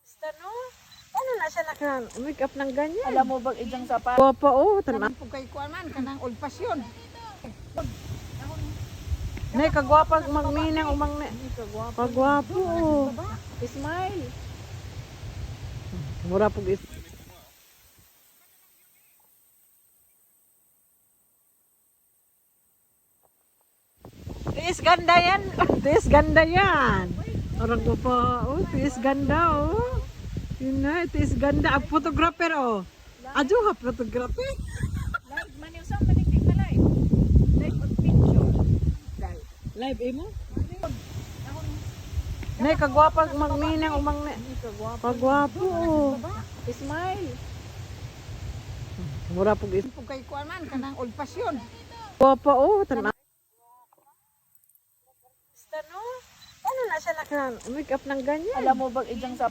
Ano? Ano na siya naka-make up ng ganyan? Alam mo bang ijang sapat? Guwapa oh, tama. Kanang pugkay kuan man kanang old fashion. Nay kagwapa magminang umang ne. Kagwapo. Oh. Smile. Mura pug is. Tiis ganda yan. Tiis ganda yan. Orang ko pa. Oh, tiis ganda oh. Yun na, tiis ganda. Ang photographer oh. Adyo ha, photographer. Live man yung sa maniktik na live. Live of picture. Live imo? Nay kagwapa magminang umang ne. Kagwapo. Oh. Smile. Mura pug is. Pugkay kuan man kanang old fashion. Guwapa oh, tama. Ano? Ano na siya naka-make up ng ganyan? Alam mo bang ijang sapat?